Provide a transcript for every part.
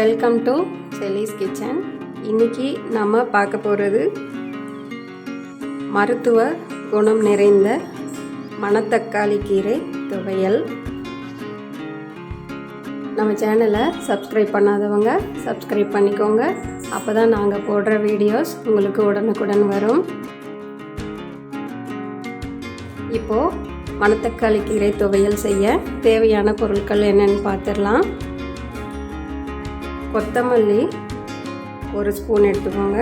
Welcome to செல்லிஸ் kitchen. இன்றைக்கி நம்ம பார்க்க போகிறது மருத்துவ குணம் நிறைந்த மணத்தக்காளி கீரை துவையல். நம்ம சேனலை சப்ஸ்கிரைப் பண்ணாதவங்க சப்ஸ்கிரைப் பண்ணிக்கோங்க. அப்போ தான் நாங்கள் போடுற வீடியோஸ் உங்களுக்கு உடனுக்குடன் வரும். இப்போது மணத்தக்காளி கீரை துவையல் செய்ய தேவையான பொருட்கள் என்னென்னு பார்த்துடலாம். கொத்தமல்லி 1 ஸ்பூன் எடுத்துக்கோங்க,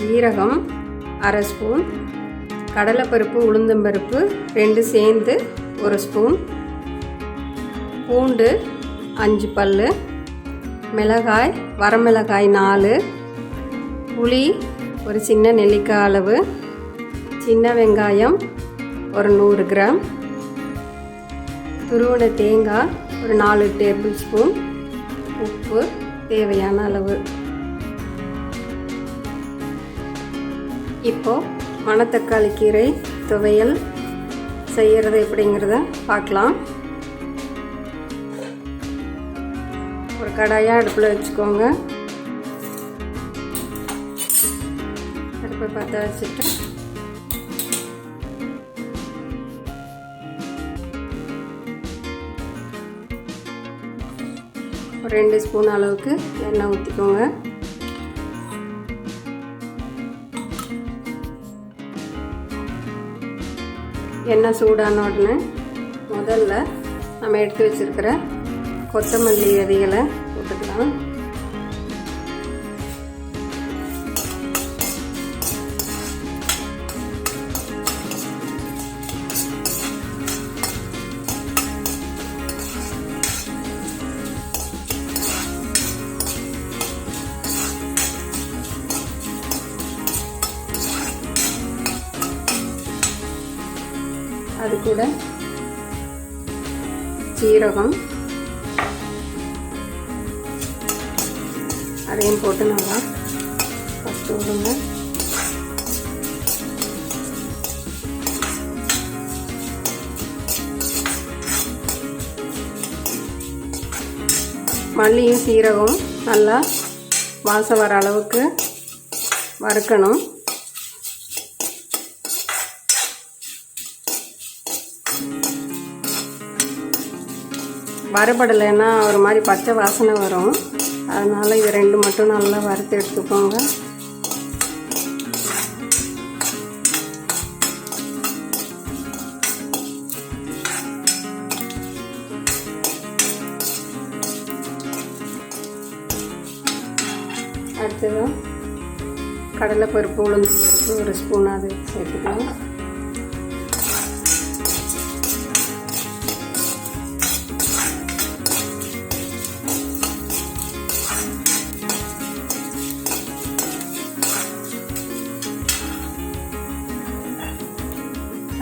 ஜீரகம் 1/2 ஸ்பூன், கடலைப்பருப்பு உளுந்தம்பருப்பு 2 சேர்ந்து 1 ஸ்பூன், பூண்டு 5 பல், மிளகாய் வரமிளகாய் 4, புளி ஒரு சின்ன நெல்லிக்காய் அளவு, சின்ன வெங்காயம் ஒரு 100 கிராம், துருவன தேங்காய் ஒரு 4 டேபிள் ஸ்பூன், உப்பு தேவையான அளவு. இப்போது மணத்தக்காளி கீரை துவையல் செய்கிறது எப்படிங்கிறத பார்க்கலாம். ஒரு கடாயாக அடுப்பில் வச்சுக்கோங்க. அடுப்பை பற்ற வச்சுட்டு ஒரு 2 ஸ்பூன் அளவுக்கு எண்ணெய் ஊற்றிக்கோங்க. எண்ணெய் சூடான உடனே முதல்ல நம்ம எடுத்து வச்சுருக்கிற கொத்தமல்லி விதைகளை போட்டுக்கலாம். அது கூட ஜீரகம் அதையும் போட்டு நல்லா ஃபஸ்ட்டு விடுங்க. மல்லியும் சீரகம் நல்லா வாசம் வர அளவுக்கு வறுக்கணும். வறுபடலைன்னா ஒரு மாதிரி பச்சை வாசனை வரும். அதனால் இது 2 மட்டும் நல்லா வறுத்து எடுத்துக்கோங்க. அடுத்ததாக கடலைப்பருப்பு உளுந்தம்பருப்பு 1 ஸ்பூன் அது சேர்த்துக்கலாம்.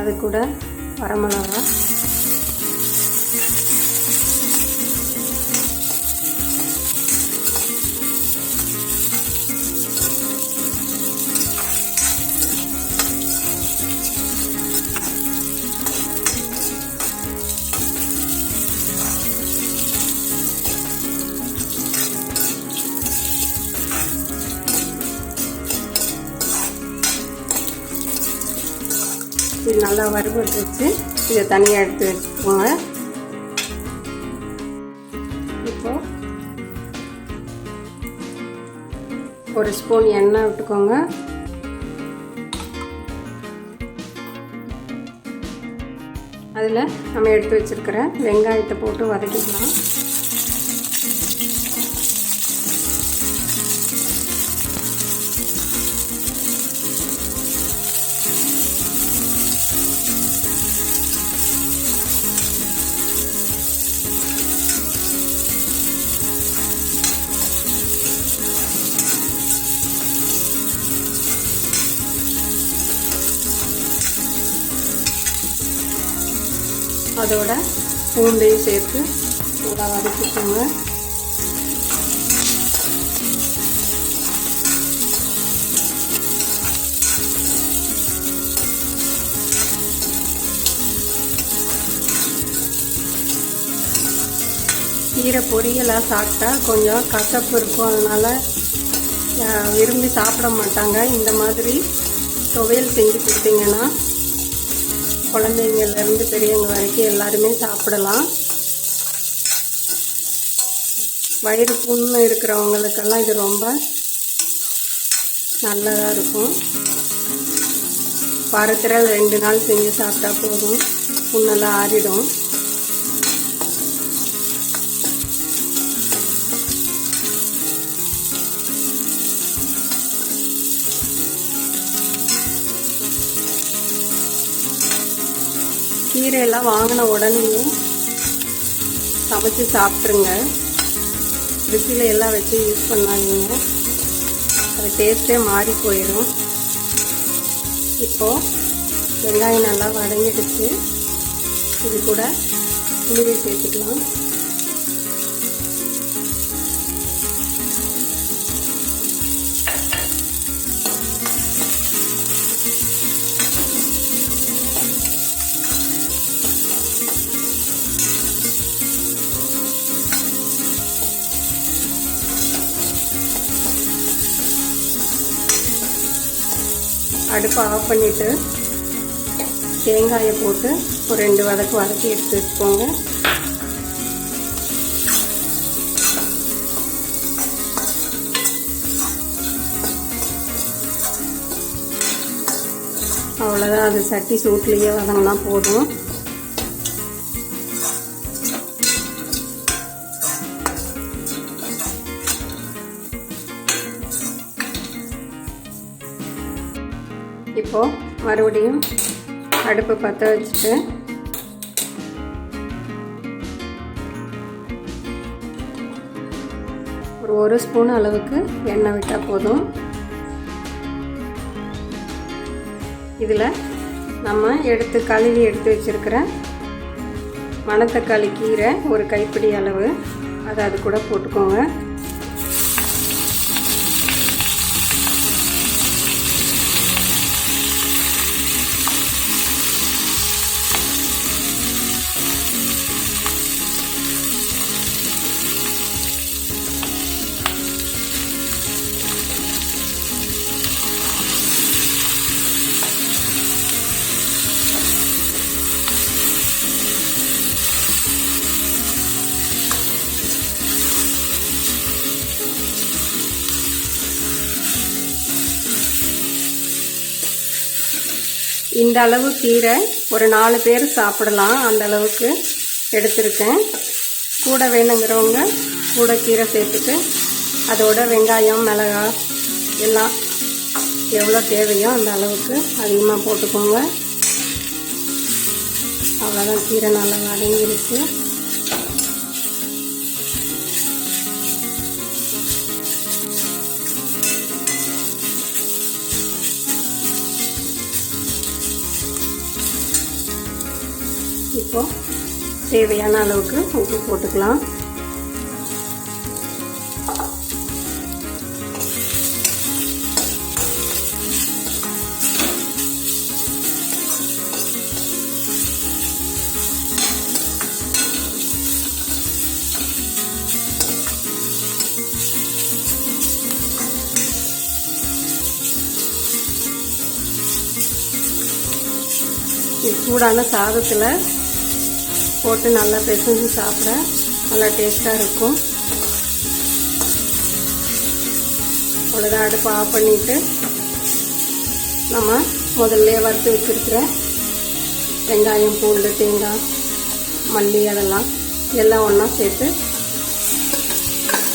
அது கூட வரமிளகா, இது நல்லா வறுபட்டு வச்சு இதை தனியாக எடுத்து வச்சுக்கோங்க. இப்போது 1 ஸ்பூன் எண்ணெய் விட்டுக்கோங்க. அதில் நம்ம எடுத்து வச்சுருக்கிற வெங்காயத்தை போட்டு வதக்கிக்கலாம். அதோட பூண்டையும் சேர்த்து நல்லா வதக்கிக்கோங்க. கீரை பொரியலாக சாப்பிட்டா கொஞ்சம் கசப்பு இருக்கும், அதனால் விரும்பி சாப்பிட மாட்டாங்க. இந்த மாதிரி துவையல் செஞ்சு கொடுத்தீங்கன்னா குழந்தைங்கள்லேருந்து பெரியவங்க வரைக்கும் எல்லாருமே சாப்பிடலாம். வயிறு புண்ணு இருக்கிறவங்களுக்கெல்லாம் இது ரொம்ப நல்லதாக இருக்கும். வாரத்தில் 2 நாள் செஞ்சு சாப்பிட்டா போதும், புண்ணெல்லாம் ஆறிடும். கீரையெல்லாம் வாங்கின உடனே சமைச்சு சாப்பிட்ருங்க. ஃப்ரிட்ஜில் எல்லாம் வச்சு யூஸ் பண்ணாதீங்க, அது டேஸ்ட்டே மாறி போயிடும். இப்போது வெங்காயம் நல்லா வதங்கிடுச்சு, இது கூட உளுவை சேர்த்துக்கலாம். அடுப்பை ஆஃப் பண்ணிவிட்டு தேங்காயை போட்டு ஒரு 2 வதக்கு வதக்கி எடுத்து வச்சுக்கோங்க. அவ்வளோதான், அது சட்டி சூட்லேயே வதங்கினா போதும். இப்போது மறுபடியும் அடுப்பு பற்ற வச்சுட்டு ஒரு ஸ்பூன் அளவுக்கு எண்ணெய் விட்டால் போதும். இதில் நம்ம கழுவி எடுத்து வச்சுருக்கிற மணத்தக்காளி கீரை ஒரு கைப்பிடி அளவு, அதை அது கூட போட்டுக்கோங்க. இந்த அளவு கீரை ஒரு 4 பேர் சாப்பிடலாம், அந்த அளவுக்கு எடுத்துருக்கேன். கூட வேணுங்கிறவங்க கூட கீரை சேர்த்துட்டு அதோட வெங்காயம் மிளகாய் எல்லாம் எவ்வளோ தேவையோ அந்த அளவுக்கு அதிகமாக போட்டுக்கோங்க. அவ்வளோதான், கீரை நல்லா வதங்கிருச்சு. இப்போது தேவையான அளவுக்கு உப்பு போட்டுக்கலாம். சூடான சாதத்தில் போட்டு நல்லா பிசைஞ்சு சாப்பிட நல்லா டேஸ்ட்டாக இருக்கும். அவ்வளோதான், அடுப்பை ஆஃப் பண்ணிவிட்டு நம்ம முதல்ல வறுத்து வச்சுருக்கிற வெங்காயம் பூண்டு தேங்காய் மல்லி அதெல்லாம் எல்லாம் ஒன்றா சேர்த்து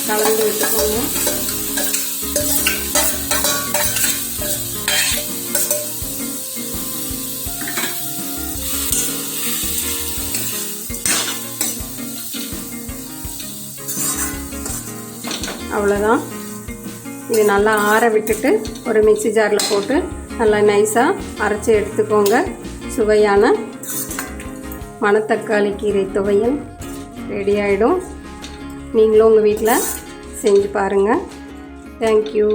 கலந்து விட்டுக்கோங்க. அவ்வளோதான், இது நல்லா ஆற விட்டுட்டு ஒரு மிக்ஸி ஜாரில் போட்டு நல்லா நைஸாக அரைச்சி எடுத்துக்கோங்க. சுவையான மணத்தக்காளி கீரை துவையல் ரெடி ஆகிடும். நீங்களும் உங்கள் வீட்டில் செஞ்சு பாருங்கள். தேங்க்யூ.